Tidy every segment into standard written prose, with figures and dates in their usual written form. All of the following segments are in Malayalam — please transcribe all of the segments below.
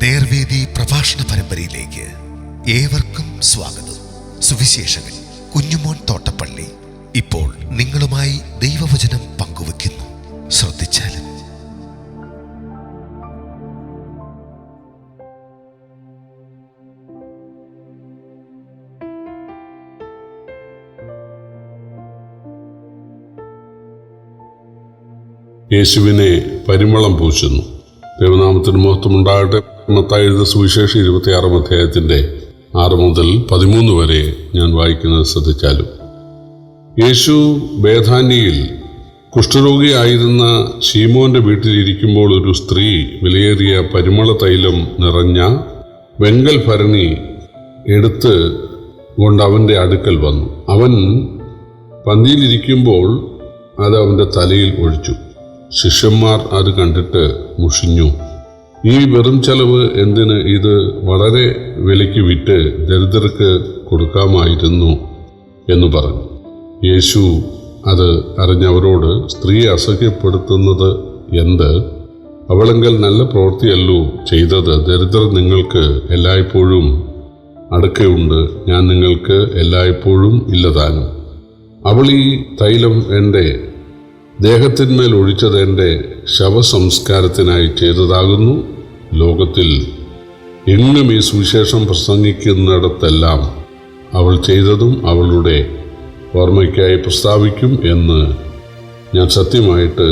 നേർവേദി പ്രഭാഷണ പരമ്പരയിലേക്ക് ഏവർക്കും സ്വാഗതം. സുവിശേഷകൻ കുഞ്ഞുമോൻ തോട്ടപ്പള്ളി ഇപ്പോൾ നിങ്ങളുമായി ദൈവവചനം പങ്കുവെക്കുന്നു. ശ്രദ്ധിച്ചാലും. യേശുവിനെ പരിമളം പൂശുന്നു. ദൈവനാമത്തിന് മഹത്വമുണ്ടാകട്ടെ. മത്തായി എഴുതിയ സുവിശേഷം 26-ാം അധ്യായത്തിൻ്റെ 6 മുതൽ 13 വരെ ഞാൻ വായിക്കുന്നത് ശ്രദ്ധിച്ചാലും. യേശു ബേഥാന്യയിൽ കുഷ്ഠരോഗിയായിരുന്ന ശീമോന്റെ വീട്ടിലിരിക്കുമ്പോൾ ഒരു സ്ത്രീ വിലയേറിയ പരിമള തൈലം നിറഞ്ഞ വെങ്കൽ ഭരണി എടുത്ത് കൊണ്ട് അവൻ്റെ അടുക്കൽ വന്നു. അവൻ പന്തിയിലിരിക്കുമ്പോൾ അത് അവൻ്റെ തലയിൽ ഒഴിച്ചു. ശിഷ്യന്മാർ അത് കണ്ടിട്ട് മുഷിഞ്ഞു. ഈ വെറും ചെലവ് എന്തിന്? ഇത് വളരെ വിലയ്ക്ക് വിറ്റ് ദരിദ്രർക്ക് കൊടുക്കാമായിരുന്നു എന്ന് പറഞ്ഞു. യേശു അത് അറിഞ്ഞവരോട്, സ്ത്രീയെ അസഹ്യപ്പെടുത്തുന്നത് എന്ത്? അവളെങ്കിൽ നല്ല പ്രവൃത്തിയല്ലോ ചെയ്തത്. ദരിദ്രർ നിങ്ങൾക്ക് എല്ലായ്പ്പോഴും അടുക്കയുണ്ട്, ഞാൻ നിങ്ങൾക്ക് എല്ലായ്പ്പോഴും ഇല്ലതാനും. അവൾ ഈ തൈലം എൻ്റെ ദേഹത്തിന്മേൽ ഒഴിച്ചത് എൻ്റെ ശവസംസ്കാരത്തിനായി ചെയ്തതാകുന്നു. ലോകത്തിൽ എങ്ങും ഈ സുവിശേഷം പ്രസംഗിക്കുന്നിടത്തെല്ലാം അവൾ ചെയ്തതും അവളുടെ ഓർമ്മയ്ക്കായി പ്രസ്താവിക്കും എന്ന് ഞാൻ സത്യമായിട്ട്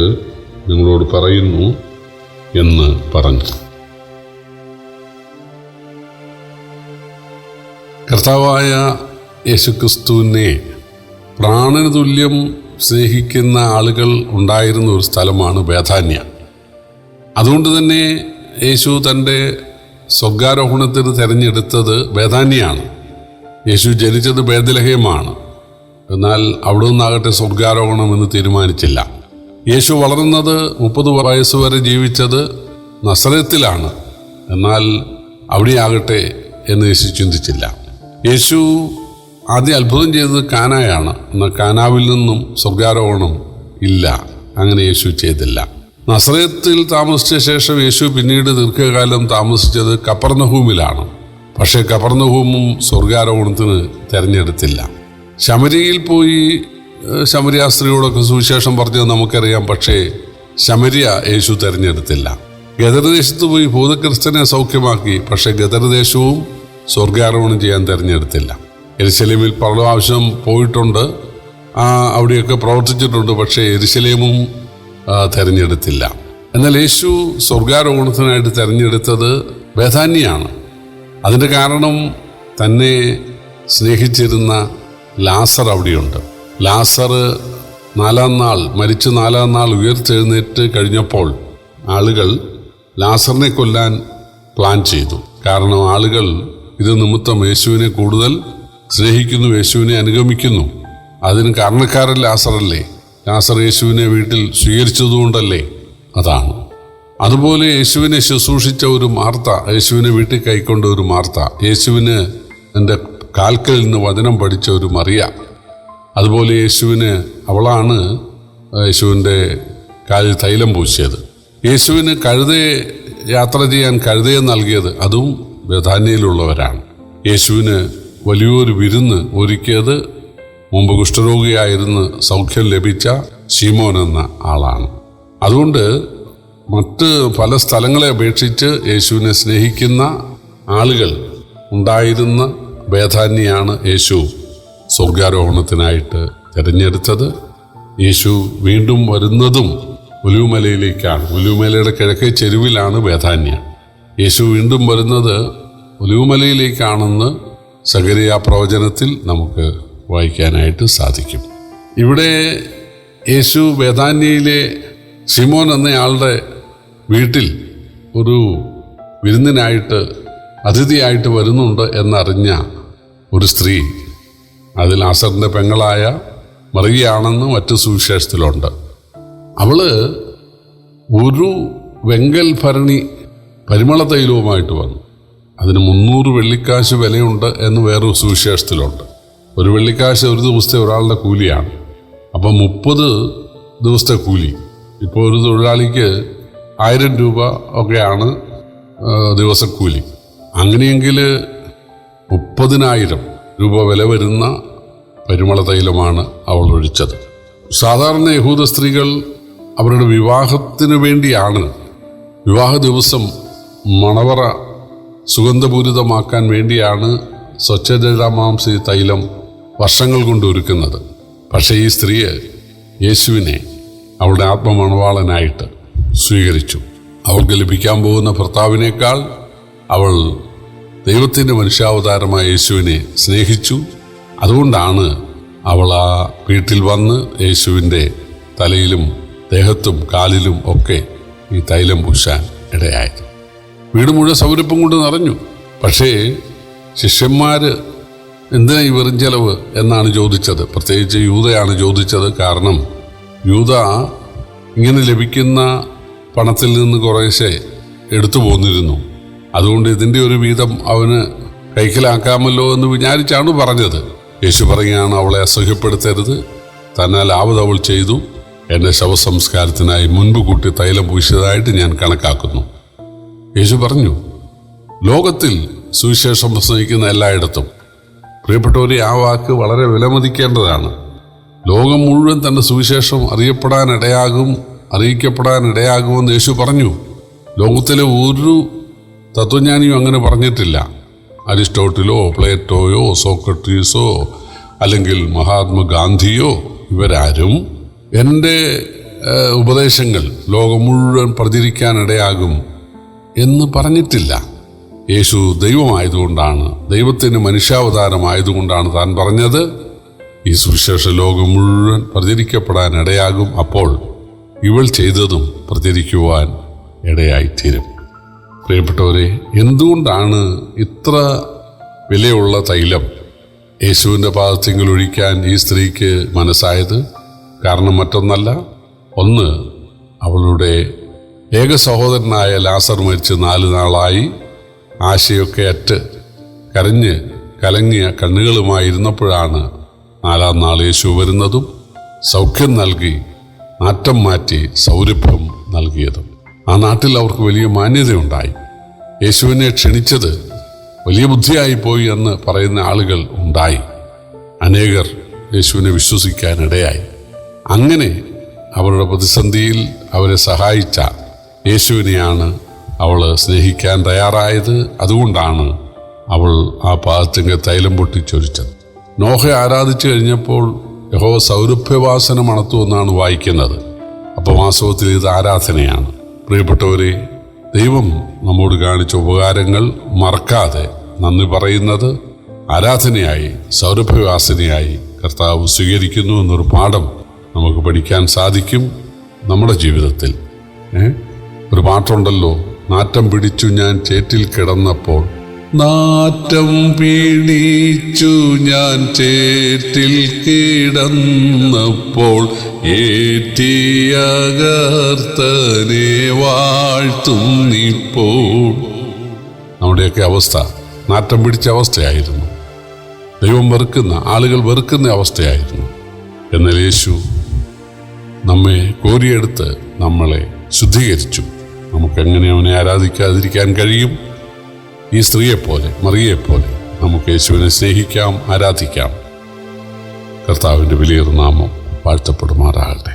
നിങ്ങളോട് പറയുന്നു എന്ന് പറഞ്ഞു. കർത്താവായ യേശുക്രിസ്തുവിനെ പ്രാണന് തുല്യം സ്നേഹിക്കുന്ന ആളുകൾ ഉണ്ടായിരുന്ന ഒരു സ്ഥലമാണ് ബേഥാന്യ. അതുകൊണ്ട് തന്നെ യേശു തൻ്റെ സ്വർഗ്ഗാരോഹണത്തിന് തിരഞ്ഞെടുത്തത് ബേഥാന്യയാണ്. യേശു ജനിച്ചത് ബേത്ലഹേമാണ്. എന്നാൽ അവിടെ നിന്നാകട്ടെ സ്വർഗ്ഗാരോഹണം എന്ന് തീരുമാനിച്ചില്ല. യേശു വളർന്നത് 30 വയസ്സ് വരെ ജീവിച്ചത് നസറത്തിലാണ്. എന്നാൽ അവിടെയാകട്ടെ എന്ന് യേശു ചിന്തിച്ചില്ല. യേശു ആദ്യം അത്ഭുതം ചെയ്തത് കാനായാണ്. എന്നാൽ കാനാവിൽ നിന്നും സ്വർഗ്ഗാരോഹണം ഇല്ല, അങ്ങനെ യേശു ചെയ്തില്ല. നസറത്തിൽ താമസിച്ച ശേഷം യേശു പിന്നീട് ദീർഘകാലം താമസിച്ചത് കപ്പർന്നഹൂമിലാണ്. പക്ഷേ കപ്പർന്നഹൂമും സ്വർഗ്ഗാരോഹണത്തിന് തിരഞ്ഞെടുത്തില്ല. ശമര്യയിൽ പോയി ശമര്യ സ്ത്രീയോടൊക്കെ സുവിശേഷം പറഞ്ഞത് നമുക്കറിയാം. പക്ഷേ ശമര്യ യേശു തിരഞ്ഞെടുത്തില്ല. ഗദർദേശത്ത് പോയി ഭൂതക്രിസ്ത്യനെ സൗഖ്യമാക്കി. പക്ഷേ ഗദർദേശവും സ്വർഗ്ഗാരോഹണം ചെയ്യാൻ തിരഞ്ഞെടുത്തില്ല. യെരുശലേമിൽ പല പ്രാവശ്യം പോയിട്ടുണ്ട്, അവിടെയൊക്കെ പ്രവർത്തിച്ചിട്ടുണ്ട്. പക്ഷേ യെരുശലേമും തിരഞ്ഞെടുത്തില്ല. എന്നാൽ യേശു സ്വർഗ്ഗാരോഹണത്തിനായിട്ട് തിരഞ്ഞെടുത്തത് ബേഥാന്യയാണ്. അതിൻ്റെ കാരണം തന്നെ സ്നേഹിച്ചിരുന്ന ലാസർ അവിടെയുണ്ട്. ലാസർ മരിച്ച് 4-ാം നാൾ ഉയർത്തെഴുന്നേറ്റ് കഴിഞ്ഞപ്പോൾ ആളുകൾ ലാസറിനെ കൊല്ലാൻ പ്ലാൻ ചെയ്തു. കാരണം ആളുകൾ ഇത് നിമിത്തം യേശുവിനെ കൂടുതൽ സ്നേഹിക്കുന്നു, യേശുവിനെ അനുഗമിക്കുന്നു. അതിന് കാരണക്കാരൻ ലാസറല്ലേ? ലാസർ യേശുവിനെ വീട്ടിൽ സ്വീകരിച്ചതുകൊണ്ടല്ലേ? അതാണ്. അതുപോലെ യേശുവിനെ ശുശ്രൂഷിച്ച ഒരു മാർത്ത, യേശുവിനെ വീട്ടിൽ കൈക്കൊണ്ട ഒരു മാർത്ത, യേശുവിന് എൻ്റെ കാൽക്കൽ നിന്ന് വചനം പഠിച്ച ഒരു മറിയ, അതുപോലെ അവളാണ് യേശുവിൻ്റെ കാലിൽ തൈലം പൂശിയത്. യേശുവിന് യാത്ര ചെയ്യാൻ കഴുതയെ നൽകിയത് അതും ബേഥാന്യയിലുള്ളവരാണ്. യേശുവിന് വലിയൊരു വിരുന്ന് ഒരുക്കിയത് മുമ്പ് കുഷ്ഠരോഗിയായിരുന്ന് സൗഖ്യം ലഭിച്ച ശീമോൻ എന്ന ആളാണ്. അതുകൊണ്ട് മറ്റ് പല സ്ഥലങ്ങളെ അപേക്ഷിച്ച് യേശുവിനെ സ്നേഹിക്കുന്ന ആളുകൾ ഉണ്ടായിരുന്ന ബേഥാന്യയാണ് യേശു സ്വർഗ്ഗാരോഹണത്തിനായിട്ട് തിരഞ്ഞെടുത്തത്. യേശു വീണ്ടും വരുന്നതും ഒലിവുമലയിലേക്കാണ്. ഒലിവുമലയുടെ കിഴക്കേ ചെരുവിലാണ് ബേഥാന്യ. യേശു വീണ്ടും വരുന്നത് ഒലിവുമലയിലേക്കാണെന്ന് സഖറിയ പ്രവചനത്തിൽ നമുക്ക് വായിക്കാനായിട്ട് സാധിക്കും. ഇവിടെ യേശു ബേഥാന്യയിലെ ശിമോൻ എന്നയാളുടെ വീട്ടിൽ ഒരു വിരുന്നിനായിട്ട് അതിഥിയായിട്ട് വരുന്നുണ്ട് എന്നറിഞ്ഞ ഒരു സ്ത്രീ, അതിൽ ലാസറിൻ്റെ പെങ്ങളായ മറിയയാണെന്ന് മറ്റു സുവിശേഷത്തിലുണ്ട്. അവള് ഒരു വെങ്കൽ ഭരണി പരിമള തൈലവുമായിട്ട് വന്നു. അതിന് 300 വെള്ളിക്കാശ് വിലയുണ്ട് എന്ന് വേറൊരു സുവിശേഷത്തിലുണ്ട്. ഒരു വെള്ളിക്കാശ് ഒരു ദിവസത്തെ ഒരാളുടെ കൂലിയാണ്. അപ്പം 30 ദിവസത്തെ കൂലി. ഇപ്പോൾ ഒരു തൊഴിലാളിക്ക് 1000 രൂപ ഒക്കെയാണ് ദിവസക്കൂലി. അങ്ങനെയെങ്കിൽ 30,000 രൂപ വില വരുന്ന പരിമള തൈലമാണ് അവൾ ഒഴിച്ചത്. സാധാരണ യഹൂദ സ്ത്രീകൾ അവരുടെ വിവാഹത്തിന് വേണ്ടിയാണ് വിവാഹ ദിവസം മണവറ സുഗന്ധപൂരിതമാക്കാൻ വേണ്ടിയാണ് സ്വച്ഛജടാമാംസി തൈലം വർഷങ്ങൾ കൊണ്ട് ഒരുക്കുന്നത്. പക്ഷേ ഈ സ്ത്രീ യേശുവിനെ അവളുടെ ആത്മമണവാളനായിട്ട് സ്വീകരിച്ചു. അവൾക്ക് ലഭിക്കാൻ പോകുന്ന ഭർത്താവിനേക്കാൾ അവൾ ദൈവത്തിൻ്റെ മനുഷ്യാവതാരമായ യേശുവിനെ സ്നേഹിച്ചു. അതുകൊണ്ടാണ് അവൾ ആ വീട്ടിൽ വന്ന് യേശുവിൻ്റെ തലയിലും ദേഹത്തും കാലിലും ഒക്കെ ഈ തൈലം പൂശാൻ ഇടയായത്. വീട് മുഴുവൻ സൗരഭ്യം കൊണ്ട് നിറഞ്ഞു. പക്ഷേ ശിഷ്യന്മാർ എന്തിനാ ഈ വെറും ചെലവ് എന്നാണ് ചോദിച്ചത്. പ്രത്യേകിച്ച് യൂദയാണ് ചോദിച്ചത്. കാരണം യൂദ ഇങ്ങനെ ലഭിക്കുന്ന പണത്തിൽ നിന്ന് കുറേശ്ശെ എടുത്തു പോന്നിരുന്നു. അതുകൊണ്ട് ഇതിൻ്റെ ഒരു വീതം അവന് കൈക്കലാക്കാമല്ലോ എന്ന് വിചാരിച്ചാണ് പറഞ്ഞത്. യേശു പറയുകയാണ്, അവളെ അസഹ്യപ്പെടുത്തരുത്, തന്നാൽ ആവത് അവൾ ചെയ്തു. എൻ്റെ ശവസംസ്കാരത്തിനായി മുൻപ് കൂട്ടി തൈലം പൂശിയതായിട്ട് ഞാൻ കണക്കാക്കുന്നു. യേശു പറഞ്ഞു, ലോകത്തിൽ സുവിശേഷം പ്രസംഗിക്കുന്ന എല്ലായിടത്തും, പ്രിയപ്പെട്ടവരെ, ആ വാക്ക് വളരെ വിലമതിക്കേണ്ടതാണ്. ലോകം മുഴുവൻ തൻ്റെ സുവിശേഷം അറിയിക്കപ്പെടാനിടയാകുമെന്ന് യേശു പറഞ്ഞു. ലോകത്തിലെ ഒരു തത്വജ്ഞാനിയും അങ്ങനെ പറഞ്ഞിട്ടില്ല. അരിസ്റ്റോട്ടിലോ പ്ലേറ്റോയോ സോക്രട്ടീസോ അല്ലെങ്കിൽ മഹാത്മാഗാന്ധിയോ ഇവരാരും എൻ്റെ ഉപദേശങ്ങൾ ലോകം മുഴുവൻ പ്രചരിക്കാനിടയാകും എന്ന് പറഞ്ഞിട്ടില്ല. യേശു ദൈവമായതുകൊണ്ടാണ്, ദൈവത്തിന് മനുഷ്യാവതാരമായതുകൊണ്ടാണ് താൻ പറഞ്ഞത്, ഈ സുവിശേഷ ലോകം മുഴുവൻ പ്രചരിക്കപ്പെടാനിടയാകും. അപ്പോൾ ഇവൾ ചെയ്തതും പ്രചരിക്കുവാൻ ഇടയായിത്തീരും. പ്രിയപ്പെട്ടവരെ, എന്തുകൊണ്ടാണ് ഇത്ര വിലയുള്ള തൈലം യേശുവിൻ്റെ പാദത്തിങ്കിൽ ഒഴിക്കാൻ ഈ സ്ത്രീക്ക് മനസ്സായത്? കാരണം മറ്റൊന്നല്ല. ഒന്ന്, അവളുടെ ഏക സഹോദരനായ ലാസർ മരിച്ച് 4 നാളായി. ആശയൊക്കെ അറ്റ് കരഞ്ഞ് കലങ്ങിയ കണ്ണുകളുമായിരുന്നപ്പോഴാണ് 4-ാം നാൾ യേശു വരുന്നതും സൗഖ്യം നൽകി നാറ്റം മാറ്റി സൗരഭ്യം നൽകിയതും. ആ നാട്ടിൽ അവർക്ക് വലിയ മാന്യതയുണ്ടായി. യേശുവിനെ ക്ഷണിച്ചത് വലിയ ബുദ്ധിയായിപ്പോയി എന്ന് പറയുന്ന ആളുകൾ ഉണ്ടായി. അനേകർ യേശുവിനെ വിശ്വസിക്കാനിടയായി. അങ്ങനെ അവരുടെ പ്രതിസന്ധിയിൽ അവരെ സഹായിച്ച യേശുവിനെയാണ് അവൾ സ്നേഹിക്കാൻ തയ്യാറായത്. അതുകൊണ്ടാണ് അവൾ ആ പാദത്തിൻ്റെ തൈലം പൊട്ടിച്ചൊരിച്ചത്. നോഹയെ ആരാധിച്ചു കഴിഞ്ഞപ്പോൾ യഹോവ സൗരഭ്യവാസന മണത്തുവെന്നാണ് വായിക്കുന്നത്. അപ്പോൾ വാസ്തവത്തിൽ ഇത് ആരാധനയാണ്. പ്രിയപ്പെട്ടവരെ, ദൈവം നമ്മോട് കാണിച്ച ഉപകാരങ്ങൾ മറക്കാതെ നന്ദി പറയുന്നത് ആരാധനയായി, സൗരഭ്യവാസനയായി കർത്താവ് സ്വീകരിക്കുന്നു എന്നൊരു പാഠം നമുക്ക് പഠിക്കാൻ സാധിക്കും നമ്മുടെ ജീവിതത്തിൽ. ഒരു പാട്ടുണ്ടല്ലോ, നാറ്റം പിടിച്ചു ഞാൻ ചേറ്റിൽ കിടന്നപ്പോൾ, നാറ്റം പിടിച്ചു ഞാൻ ചേറ്റിൽ കിടന്നപ്പോൾ, ഏറ്റിയ കർത്തനെ വാഴ്ത്തുന്നിപ്പോൾ. നമ്മുടെയൊക്കെ അവസ്ഥ നാറ്റം പിടിച്ച അവസ്ഥയായിരുന്നു. ദൈവം വെറുക്കുന്ന, ആളുകൾ വെറുക്കുന്ന അവസ്ഥയായിരുന്നു. എന്നാൽ യേശു നമ്മെ കോരിയെടുത്ത് നമ്മളെ ശുദ്ധീകരിച്ചു. നമുക്കെങ്ങനെ അവനെ ആരാധിക്കാതിരിക്കാൻ കഴിയും? ഈ സ്ത്രീയെപ്പോലെ, മറിയെപ്പോലെ നമുക്ക് യേശുവിനെ സ്നേഹിക്കാം, ആരാധിക്കാം. കർത്താവിൻ്റെ വലിയൊരു നാമം വാഴ്ത്തപ്പെടുമാറാകട്ടെ.